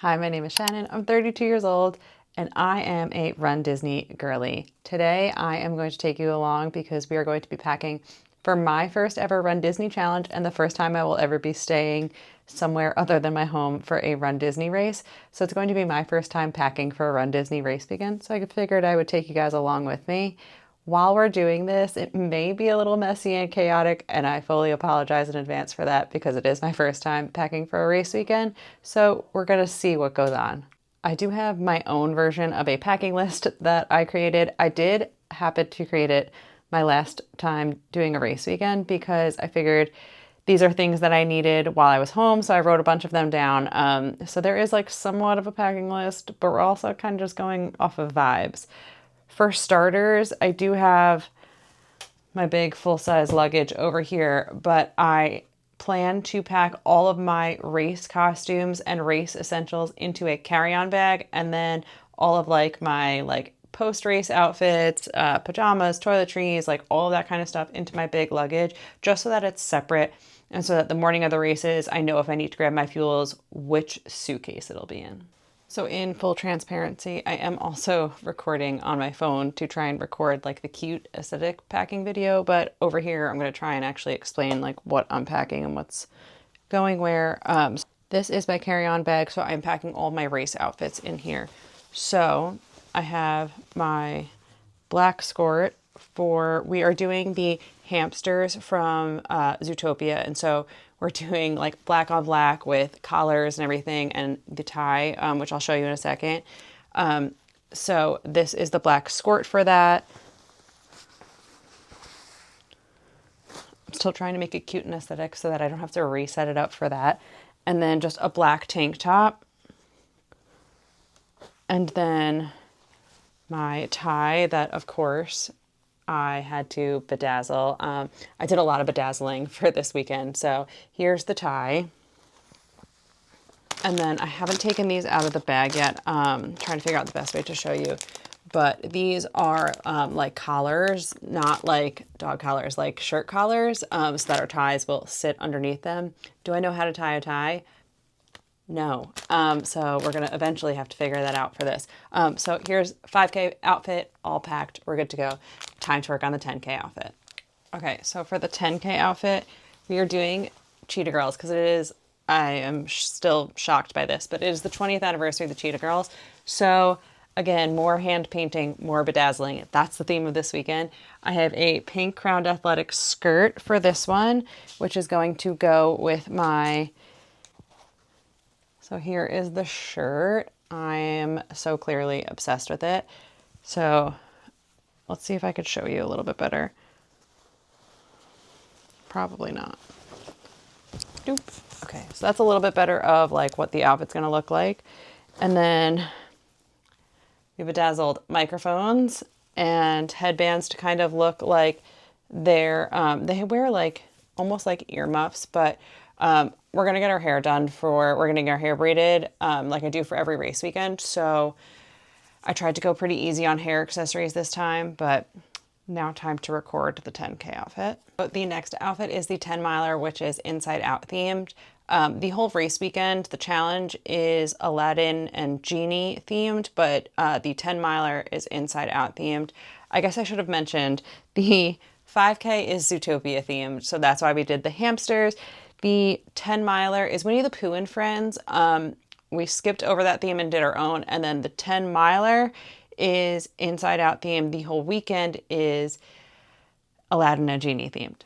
Hi, my name is Shannon. I'm 32 years old and I am a Run Disney girly. Today I am going to take you along because we are going to be packing for my first ever Run Disney challenge and the first time I will ever be staying somewhere other than my home for a Run Disney race. So it's going to be my first time packing for a Run Disney race weekend. So I figured I would take you guys along with me. While we're doing this, it may be a little messy and chaotic, and I fully apologize in advance for that because it is my first time packing for a race weekend, so we're gonna see what goes on. I do have my own version of a packing list that I created. I did happen to create it my last time doing a race weekend because I figured these are things that I needed while I was home, so I wrote a bunch of them down. So there is like somewhat of a packing list, but we're also kind of just going off of vibes. For starters, I do have my big full-size luggage over here, but I plan to pack all of my race costumes and race essentials into a carry-on bag, and then all of like my post-race outfits, pajamas, toiletries, like all of that kind of stuff into my big luggage, just so that it's separate and so that the morning of the races, I know if I need to grab my fuels, which suitcase it'll be in. So in full transparency, I am also recording on my phone to try and record like the cute aesthetic packing video, but over here I'm going to try and actually explain like what I'm packing and what's going where. This is my carry-on bag, so I'm packing all my race outfits in here. So I have my black skirt we are doing the hamsters from Zootopia, and so we're doing like black on black with collars and everything and the tie, which I'll show you in a second. So this is the black skirt for that. I'm still trying to make it cute and aesthetic so that I don't have to reset it up for that. And then just a black tank top. And then my tie that, of course, I had to bedazzle. I did a lot of bedazzling for this weekend. So here's the tie. And then I haven't taken these out of the bag yet. Trying to figure out the best way to show you. But these are like collars, not like dog collars, like shirt collars, so that our ties will sit underneath them. Do I know how to tie a tie? No. So we're going to eventually have to figure that out for this. So here's 5K outfit, all packed. We're good to go. Time to work on the 10K outfit. Okay, so for the 10K outfit, we are doing Cheetah Girls because I am still shocked by this, but it is the 20th anniversary of the Cheetah Girls. So again, more hand painting, more bedazzling. That's the theme of this weekend. I have a pink crowned athletic skirt for this one, which is going to go with my... So here is the shirt. I am so clearly obsessed with it. So let's see if I could show you a little bit better. Probably not. Doop. Okay, so that's a little bit better of like what the outfit's gonna look like. And then we bedazzled microphones and headbands to kind of look like they wear like almost like earmuffs, but we're going to get our hair done we're going to get our hair braided like I do for every race weekend. So I tried to go pretty easy on hair accessories this time, but now time to record the 10K outfit. But the next outfit is the 10 miler, which is inside out themed. The whole race weekend, the challenge is Aladdin and Genie themed, but the 10 miler is inside out themed. I guess I should have mentioned the 5K is Zootopia themed. So that's why we did the hamsters. The 10 miler is Winnie the Pooh and Friends. We skipped over that theme and did our own. And then the 10 miler is inside out themed. The whole weekend is Aladdin and Genie themed.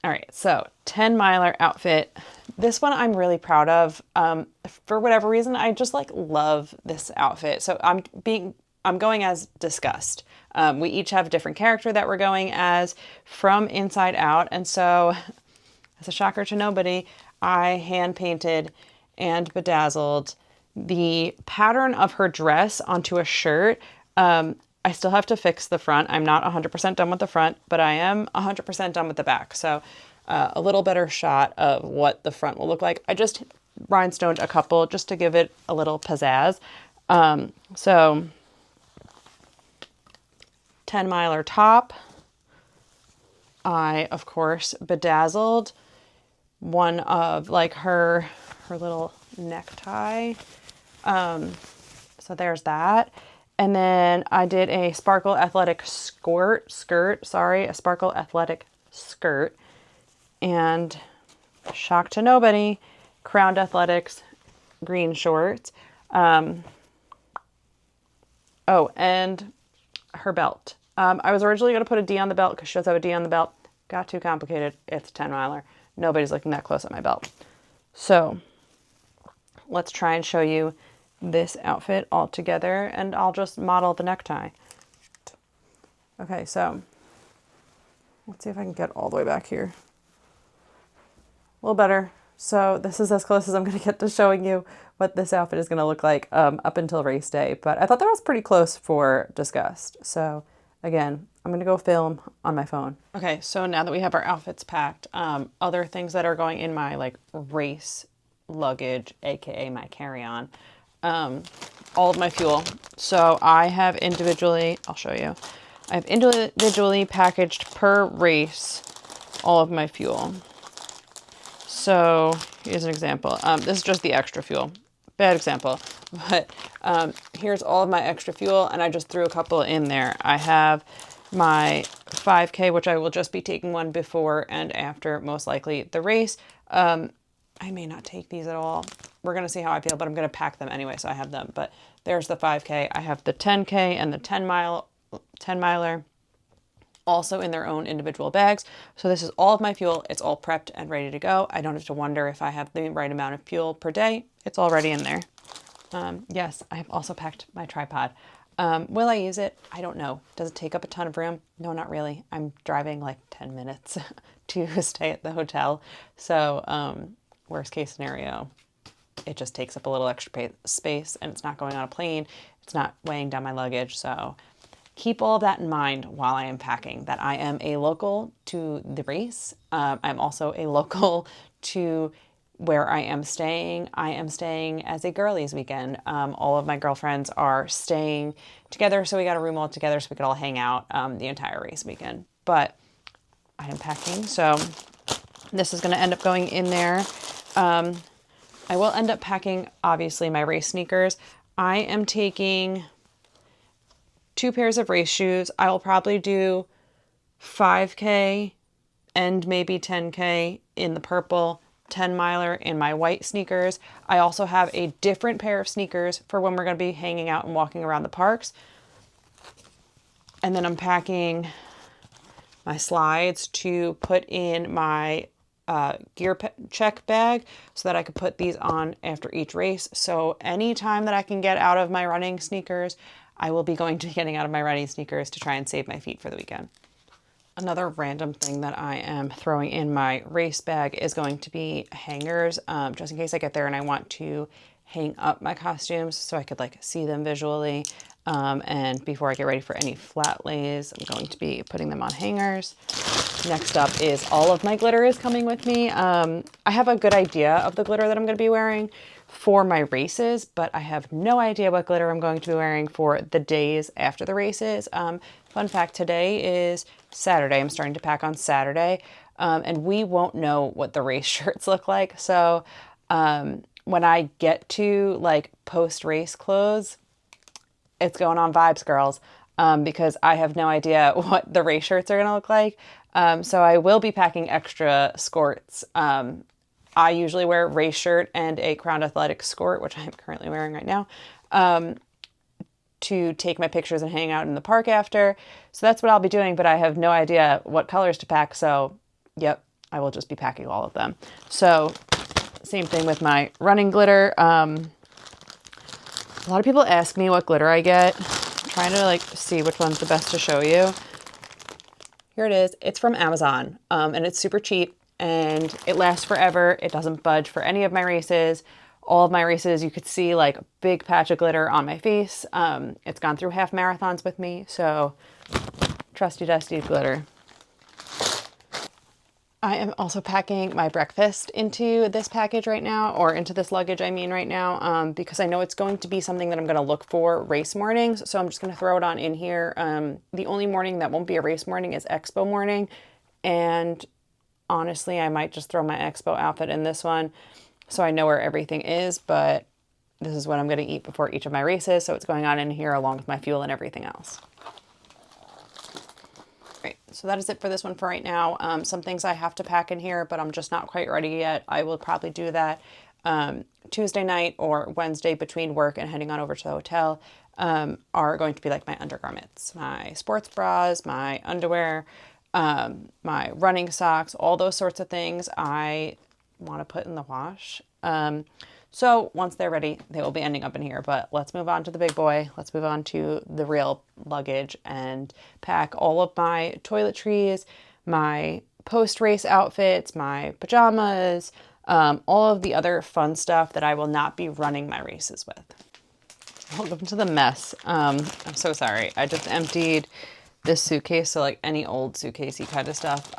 All right, so 10 miler outfit. This one I'm really proud of. For whatever reason, I just like love this outfit. So I'm going as Disgust. We each have a different character that we're going as from Inside Out. And so as a shocker to nobody, I hand painted and bedazzled the pattern of her dress onto a shirt. I still have to fix the front. I'm not 100% done with the front, but I am 100% done with the back. So a little better shot of what the front will look like. I just rhinestoned a couple just to give it a little pizzazz. So 10 miler top. I, of course, bedazzled one of like her little necktie So there's that. And then I did a sparkle athletic a sparkle athletic skirt. And shock to nobody, Crowned Athletics green shorts. Oh, and her belt. I was originally going to put a D on the belt because she does have a D on the belt. Got too complicated. It's a 10-miler. Nobody's looking that close at my belt. So let's try and show you this outfit all together, and I'll just model the necktie. Okay, so let's see if I can get all the way back here. A little better. So this is as close as I'm going to get to showing you what this outfit is going to look like up until race day. But I thought that was pretty close for Disgust. So again, I'm going to go film on my phone. Okay, so now that we have our outfits packed, other things that are going in my like race luggage, aka my carry-on, all of my fuel. So I have individually, I'll show you, I have individually packaged per race all of my fuel. So here's an example. This is just the extra fuel. Bad example. But here's all of my extra fuel, and I just threw a couple in there. I have my 5K, which I will just be taking one before and after, most likely, the race. I may not take these at all. We're going to see how I feel, but I'm going to pack them anyway, so I have them. But there's the 5K. I have the 10K and the 10-miler. Also in their own individual bags. So this is all of my fuel. It's all prepped and ready to go. I don't have to wonder if I have the right amount of fuel per day. It's already in there. Yes, I have also packed my tripod. Will I use it? I don't know. Does it take up a ton of room? No, not really. I'm driving like 10 minutes to stay at the hotel. So worst case scenario, it just takes up a little extra space, and it's not going on a plane. It's not weighing down my luggage. So keep all of that in mind while I am packing, that I am a local to the race. I'm also a local to where I am staying. I am staying as a girlies weekend. All of my girlfriends are staying together, so we got a room all together so we could all hang out the entire race weekend. But I am packing, so this is going to end up going in there. I will end up packing, obviously, my race sneakers. I am taking 2 pairs of race shoes. I will probably do 5K and maybe 10K in the purple, 10-miler in my white sneakers. I also have a different pair of sneakers for when we're going to be hanging out and walking around the parks. And then I'm packing my slides to put in my gear check bag so that I could put these on after each race. So anytime that I can get out of my running sneakers, I will be getting out of my running sneakers to try and save my feet for the weekend. Another random thing that I am throwing in my race bag is going to be hangers, just in case I get there and I want to hang up my costumes so I could like see them visually. And before I get ready for any flat lays, I'm going to be putting them on hangers. Next up is all of my glitter is coming with me. I have a good idea of the glitter that I'm going to be wearing for my races, but I have no idea what glitter I'm going to be wearing for the days after the races. Fun fact, today is Saturday. I'm starting to pack on Saturday, and we won't know what the race shirts look like. So when I get to like post-race clothes, it's going on vibes, girls, because I have no idea what the race shirts are going to look like. So I will be packing extra skirts. I usually wear a race shirt and a Crowned Athletic skirt, which I'm currently wearing right now, to take my pictures and hang out in the park after. So that's what I'll be doing, but I have no idea what colors to pack. So yep, I will just be packing all of them. So same thing with my running glitter. A lot of people ask me what glitter I get. I'm trying to like see which one's the best to show you. Here it is. It's from Amazon, and it's super cheap and it lasts forever. It doesn't budge for any of my races. All of my races, you could see like a big patch of glitter on my face. It's gone through half marathons with me, so trusty dusty glitter. I am also packing my breakfast into this package right now, or into this luggage, I mean right now, because I know it's going to be something that I'm going to look for race mornings. So I'm just going to throw it on in here. The only morning that won't be a race morning is Expo morning. And honestly, I might just throw my Expo outfit in this one so I know where everything is. But This is what I'm going to eat before each of my races, so it's going on in here along with my fuel and everything else. Great, so that is it for this one for right now. Some things I have to pack in here, but I'm just not quite ready yet. I will probably do that Tuesday night or Wednesday between work and heading on over to the hotel. Are going to be like my undergarments, my sports bras, my underwear, my running socks, all those sorts of things I want to put in the wash. So once they're ready, they will be ending up in here. But let's move on to the big boy. Let's move on to the real luggage and pack all of my toiletries, my post-race outfits, my pajamas, all of the other fun stuff that I will not be running my races with. Welcome to the mess. I'm so sorry. I just emptied this suitcase, so like any old suitcasey kind of stuff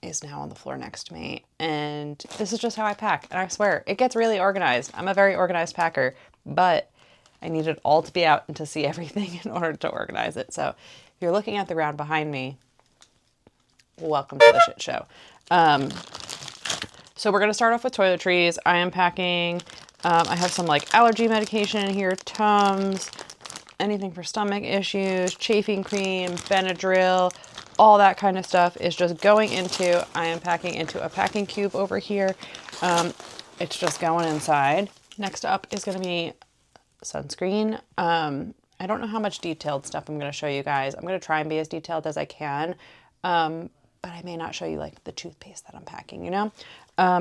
is now on the floor next to me. And this is just how I pack. And I swear, it gets really organized. I'm a very organized packer, but I need it all to be out and to see everything in order to organize it. So if you're looking at the ground behind me, welcome to the shit show. So we're going to start off with toiletries. I am packing, I have some like allergy medication in here, Tums, anything for stomach issues, chafing cream, Benadryl, all that kind of stuff is just going into, I am packing into a packing cube over here. It's just going inside. Next up is going to be sunscreen. I don't know how much detailed stuff I'm going to show you guys. I'm going to try and be as detailed as I can. But I may not show you like the toothpaste that I'm packing, you know?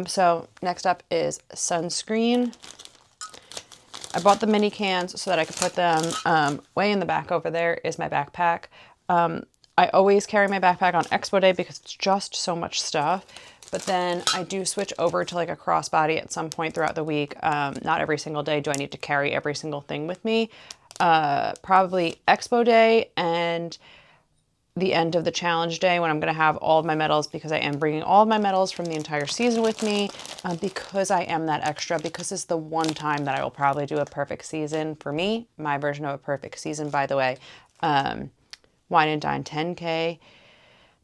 So next up is sunscreen. I bought the mini cans so that I could put them way in the back over there is my backpack. I always carry my backpack on Expo Day because it's just so much stuff. But then I do switch over to like a crossbody at some point throughout the week. Not every single day do I need to carry every single thing with me. Probably Expo Day and the end of the challenge day when I'm going to have all of my medals, because I am bringing all of my medals from the entire season with me, because I am that extra, because it's the one time that I will probably do a perfect season for me, my version of a perfect season, by the way. Wine and Dine 10K,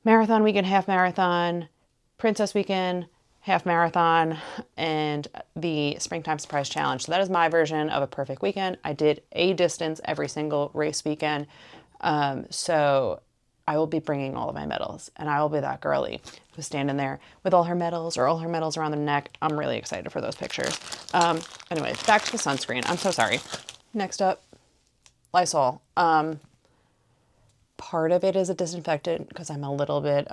Marathon Weekend, half marathon, Princess Weekend, half marathon, and the Springtime Surprise Challenge. So that is my version of a perfect weekend. I did a distance every single race weekend. So I will be bringing all of my medals, and I will be that girly who's standing there with all her medals or all her medals around their neck. I'm really excited for those pictures. Anyway, back to the sunscreen. I'm so sorry. Next up, Lysol. Part of it is a disinfectant because I'm a little bit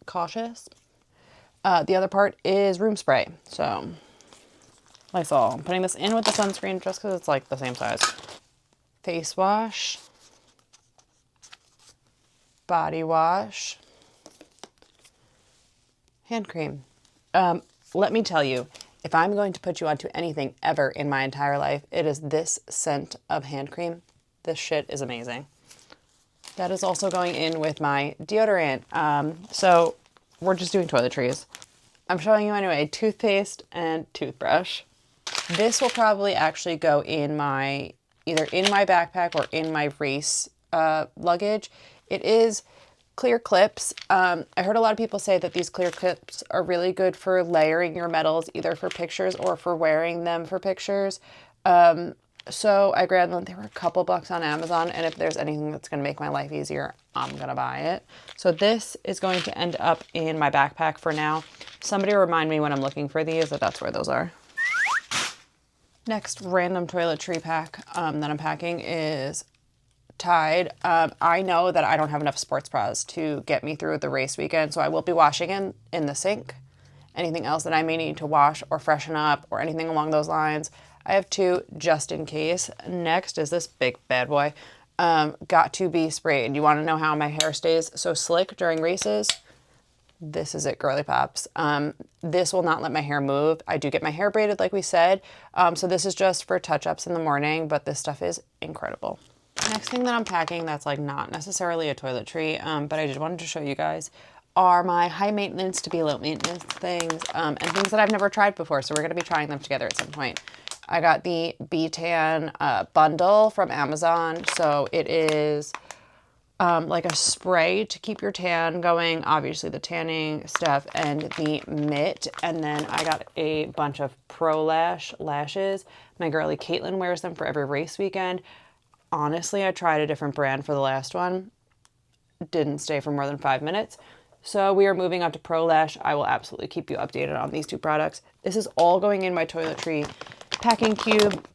cautious. The other part is room spray. So Lysol. I'm putting this in with the sunscreen just because it's like the same size. Face wash. Body wash. Hand cream. Let me tell you, if I'm going to put you onto anything ever in my entire life, it is this scent of hand cream. This shit is amazing. That is also going in with my deodorant. So we're just doing toiletries. I'm showing you anyway, toothpaste and toothbrush. This will probably actually go in my, either in my backpack or in my race luggage. It is clear clips. I heard a lot of people say that these clear clips are really good for layering your medals, either for pictures or for wearing them for pictures. So I grabbed them. They were a couple bucks on Amazon, and if there's anything that's going to make my life easier, I'm going to buy it. So this is going to end up in my backpack for now. Somebody remind me when I'm looking for these that that's where those are. Next random toiletry pack that I'm packing is Tide. I know that I don't have enough sports bras to get me through the race weekend, so I will be washing in the sink. Anything else that I may need to wash or freshen up or anything along those lines, I have two just in case. Next is this big bad boy. Got to be sprayed. You want to know how my hair stays so slick during races? This is it, girly pops. This will not let my hair move. I do get my hair braided like we said. So this is just for touch-ups in the morning, but this stuff is incredible. Next thing that I'm packing that's like not necessarily a toiletry, but I just wanted to show you guys, are my high maintenance to be low maintenance things, and things that I've never tried before. So we're going to be trying them together at some point. I got the B-Tan bundle from Amazon. So it is like a spray to keep your tan going, obviously the tanning stuff, and the mitt. And then I got a bunch of Pro Lash lashes. My girly Caitlin wears them for every race weekend. Honestly, I tried a different brand for the last one. Didn't stay for more than 5 minutes. So we are moving on to Pro Lash. I will absolutely keep you updated on these two products. This is all going in my toiletry packing cube.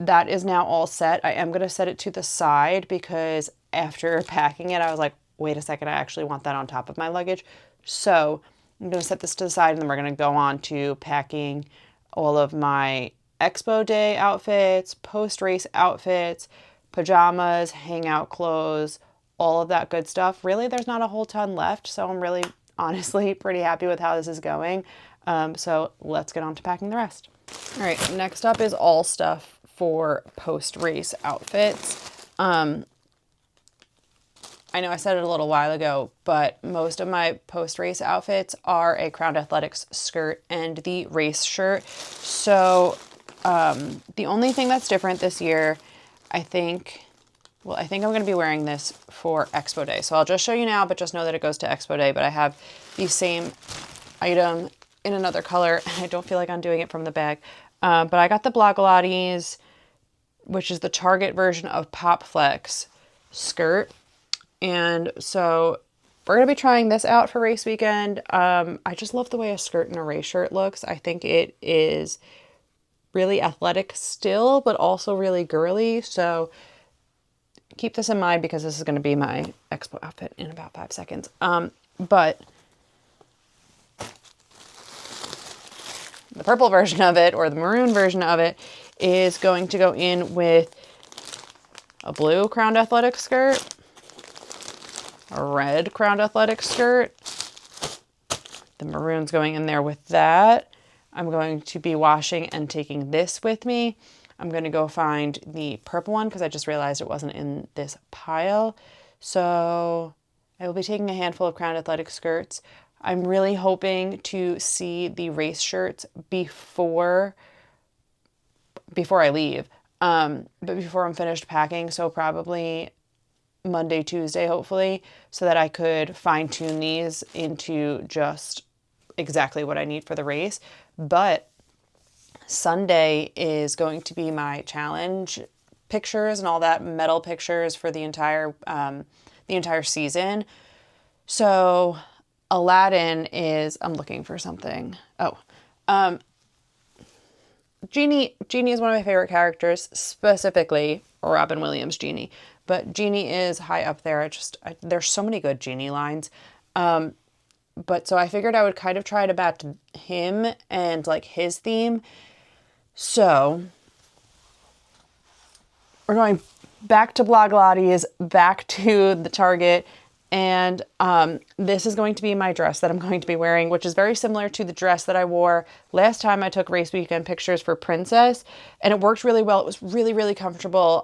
That is now all set. I am going to set it to the side because after packing it, I was like, wait a second, I actually want that on top of my luggage. So I'm going to set this to the side, and then we're going to go on to packing all of my expo day outfits, post-race outfits, pajamas, hangout clothes, all of that good stuff. Really, there's not a whole ton left, so I'm really, honestly, pretty happy with how this is going. So let's get on to packing the rest. All right, next up is all stuff for post-race outfits. I know I said it a little while ago, but most of my post-race outfits are a Crowned Athletics skirt and the race shirt. So the only thing that's different this year, I think I'm going to be wearing this for Expo Day. So I'll just show you now, but just know that it goes to Expo Day. But I have the same item in another color, and I don't feel like undoing it from the bag. But I got the Blogilates, which is the Target version of Pop Flex skirt. And so we're going to be trying this out for race weekend. I just love the way a skirt and a race shirt looks. I think it is really athletic still, but also really girly. So keep this in mind because this is going to be my expo outfit in about 5 seconds. But the purple version of it, or the maroon version of it, is going to go in with a blue Crowned Athletic skirt, a red Crowned Athletic skirt. The maroon's going in there with that. I'm going to be washing and taking this with me. I'm going to go find the purple one because I just realized it wasn't in this pile. So I will be taking a handful of Crowned Athletic skirts. I'm really hoping to see the race shirts before I leave, but before I'm finished packing. So probably Monday, Tuesday, hopefully, so that I could fine tune these into just exactly what I need for the race. But Sunday is going to be my challenge pictures and all that medal pictures for the entire season. So Aladdin is, I'm looking for something. Genie is one of my favorite characters, specifically Robin Williams Genie. But Genie is high up there. There's so many good Genie lines. But so I figured I would kind of try to match him and like his theme. So we're going back to Blogilates, back to the Target. And this is going to be my dress that I'm going to be wearing, which is very similar to the dress that I wore last time I took race weekend pictures for Princess. And it worked really well. It was really, really comfortable.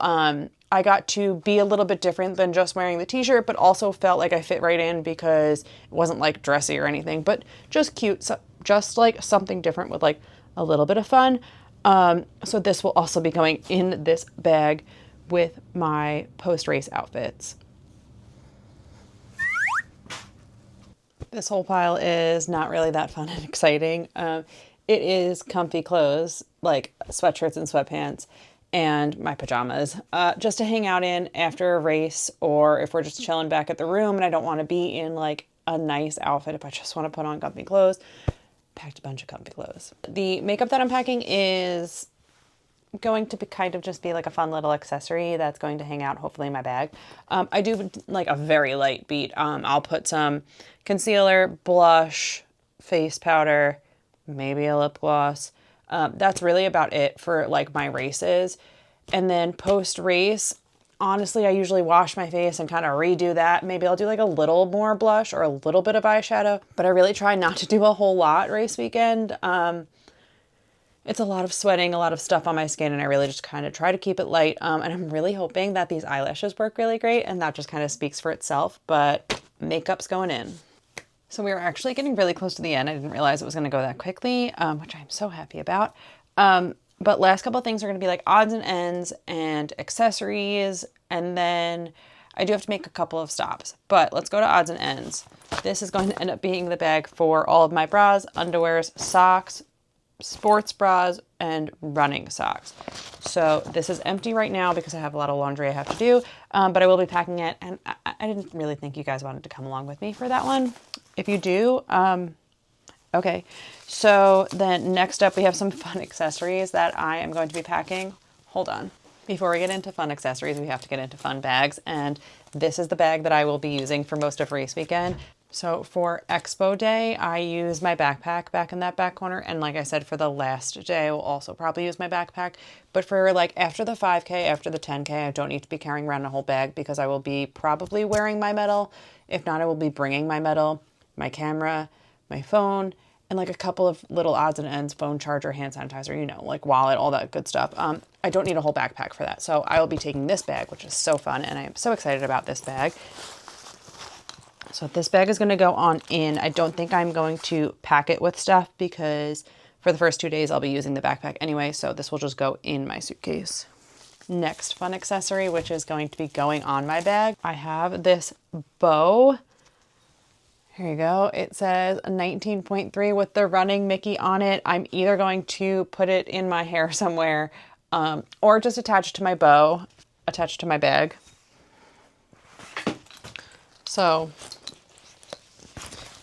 I got to be a little bit different than just wearing the t-shirt, but also felt like I fit right in because it wasn't like dressy or anything, but just cute. So just like something different with like a little bit of fun. So this will also be going in this bag with my post-race outfits. This whole pile is not really that fun and exciting. It is comfy clothes, like sweatshirts and sweatpants, and my pajamas, just to hang out in after a race, or if we're just chilling back at the room and I don't want to be in like a nice outfit, if I just want to put on comfy clothes. Packed a bunch of comfy clothes. The makeup that I'm packing is going to be kind of just be like a fun little accessory that's going to hang out hopefully in my bag. I do like a very light beat. I'll put some concealer, blush, face powder, maybe a lip gloss. That's really about it for like my races. And then post race, honestly, I usually wash my face and kind of redo that. Maybe I'll do like a little more blush or a little bit of eyeshadow, but I really try not to do a whole lot race weekend. It's a lot of sweating, a lot of stuff on my skin, and I really just kind of try to keep it light. And I'm really hoping that these eyelashes work really great, and that just kind of speaks for itself, but makeup's going in. So we are actually getting really close to the end. I didn't realize it was going to go that quickly, which I'm so happy about. But last couple of things are going to be like odds and ends and accessories. And then I do have to make a couple of stops, but let's go to odds and ends. This is going to end up being the bag for all of my bras, underwears, socks, sports bras, and running socks. So this is empty right now because I have a lot of laundry I have to do, but I will be packing it, and I didn't really think you guys wanted to come along with me for that one. If you do, okay. So then next up we have some fun accessories that I am going to be packing. Hold on. Before we get into fun accessories, we have to get into fun bags, and this is the bag that I will be using for most of race weekend. So for Expo Day, I use my backpack back in that back corner. And like I said, for the last day, I will also probably use my backpack. But for like after the 5K, after the 10K, I don't need to be carrying around a whole bag because I will be probably wearing my medal. If not, I will be bringing my medal, my camera, my phone, and like a couple of little odds and ends, phone charger, hand sanitizer, you know, like wallet, all that good stuff. I don't need a whole backpack for that. So I will be taking this bag, which is so fun. And I am so excited about this bag. So this bag is going to go on in. I don't think I'm going to pack it with stuff because for the first 2 days I'll be using the backpack anyway. So this will just go in my suitcase. Next fun accessory, which is going to be going on my bag. I have this bow. Here you go. It says 19.3 with the running Mickey on it. I'm either going to put it in my hair somewhere or just attach it to my bow, attached to my bag. So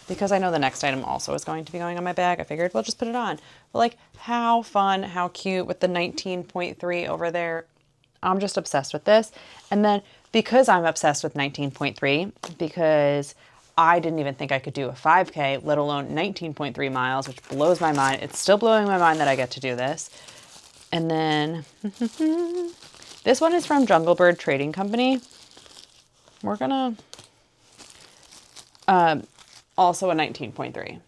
because I know the next item also is going to be going on my bag, I figured we'll just put it on. But like, how fun, how cute with the 19.3 over there. I'm just obsessed with this. And then because I'm obsessed with 19.3, because I didn't even think I could do a 5K, let alone 19.3 miles, which blows my mind. It's still blowing my mind that I get to do this. And then this one is from Jungle Bird Trading Company. We're gonna... also a 19.3,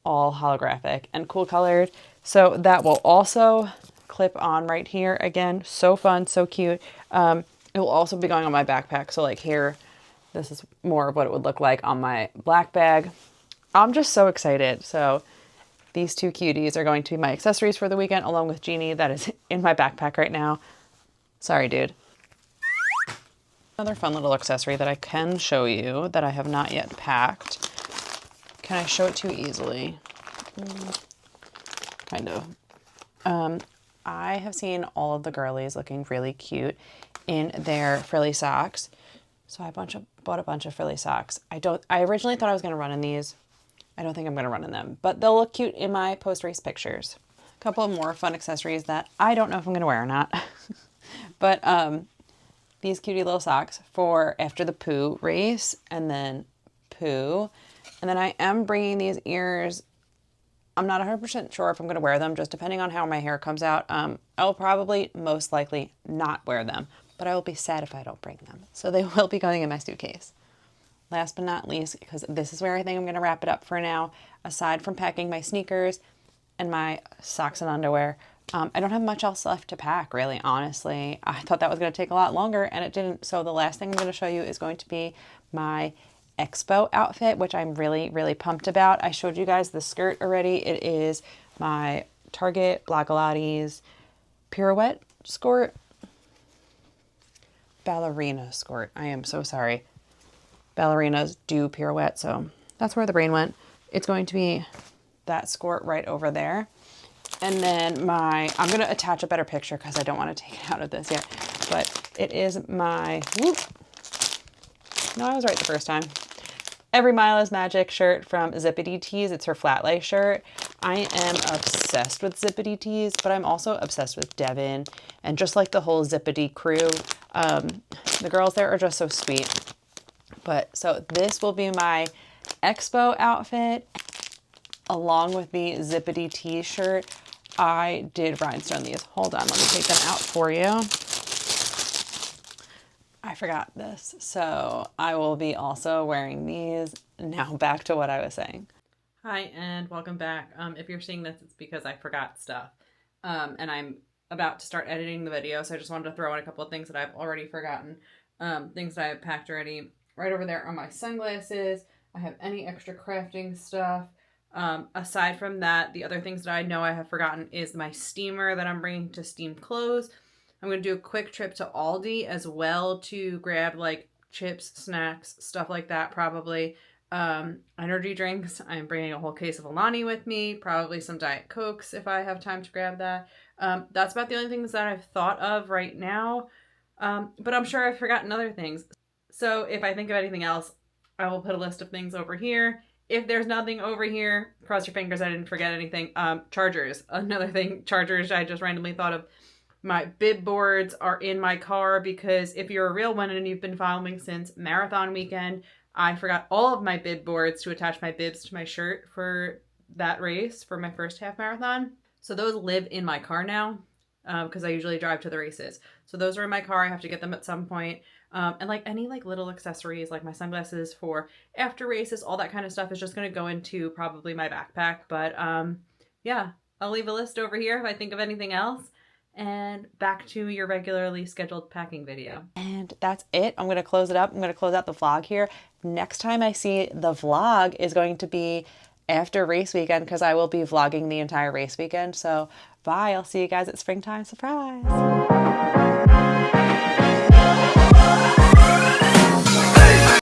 all holographic and cool colored. So that will also clip on right here. Again, so fun, so cute. It will also be going on my backpack. So like here, this is more of what it would look like on my black bag. I'm just so excited. So these two cuties are going to be my accessories for the weekend, along with Jeannie that is in my backpack right now. Sorry, dude. Another fun little accessory that I can show you that I have not yet packed. Can I show it to you easily? Kind of. I have seen all of the girlies looking really cute in their frilly socks. So I bought a bunch of frilly socks. I originally thought I was going to run in these. I don't think I'm going to run in them, but they'll look cute in my post-race pictures. A couple of more fun accessories that I don't know if I'm going to wear or not. But these cutie little socks for after the poo race and then poo. And then I am bringing these ears. I'm not 100% sure if I'm going to wear them, just depending on how my hair comes out. I will probably most likely not wear them, but I will be sad if I don't bring them. So they will be going in my suitcase. Last but not least, because this is where I think I'm going to wrap it up for now, aside from packing my sneakers and my socks and underwear, I don't have much else left to pack, really, honestly. I thought that was going to take a lot longer, and it didn't. So the last thing I'm going to show you is going to be my Expo outfit, which I'm really, really pumped about. I showed you guys the skirt already. It is my Target Blogilates pirouette skirt. Ballerina skirt. I am so sorry. Ballerinas do pirouette, so that's where the brain went. It's going to be that skirt right over there. And then I'm going to attach a better picture because I don't want to take it out of this yet. But it is my, whoop. No, I was right the first time. Every Mile is Magic shirt from Zippity Tees. It's her flat lay shirt. I am obsessed with Zippity Tees, but I'm also obsessed with Devin and just like the whole Zippity crew. The girls there are just so sweet. But so this will be my Expo outfit along with the Zippity Tees shirt. I did rhinestone these. Hold on, let me take them out for you. I forgot this. So I will be also wearing these. Now back to what I was saying. Hi, and welcome back. If you're seeing this, it's because I forgot stuff. And I'm about to start editing the video, so I just wanted to throw in a couple of things that I've already forgotten. Things that I have packed already. Right over there are my sunglasses. I have any extra crafting stuff. Aside from that, the other things that I know I have forgotten is my steamer that I'm bringing to steam clothes. I'm going to do a quick trip to Aldi as well to grab like chips, snacks, stuff like that probably. Energy drinks. I'm bringing a whole case of Alani with me, probably some Diet Cokes if I have time to grab that. That's about the only things that I've thought of right now. But I'm sure I've forgotten other things. So if I think of anything else, I will put a list of things over here. If there's nothing over here, cross your fingers I didn't forget anything. Chargers. Another thing, chargers I just randomly thought of. My bib boards are in my car because if you're a real one and you've been following since marathon weekend, I forgot all of my bib boards to attach my bibs to my shirt for that race, for my first half marathon. So those live in my car now because I usually drive to the races. So those are in my car. I have to get them at some point. And like any like little accessories, like my sunglasses for after races, all that kind of stuff is just going to go into probably my backpack. But yeah, I'll leave a list over here if I think of anything else. And back to your regularly scheduled packing video. And that's it. I'm going to close it up. I'm going to close out the vlog here. Next time I see the vlog is going to be after race weekend because I will be vlogging the entire race weekend. So bye. I'll see you guys at Springtime Surprise.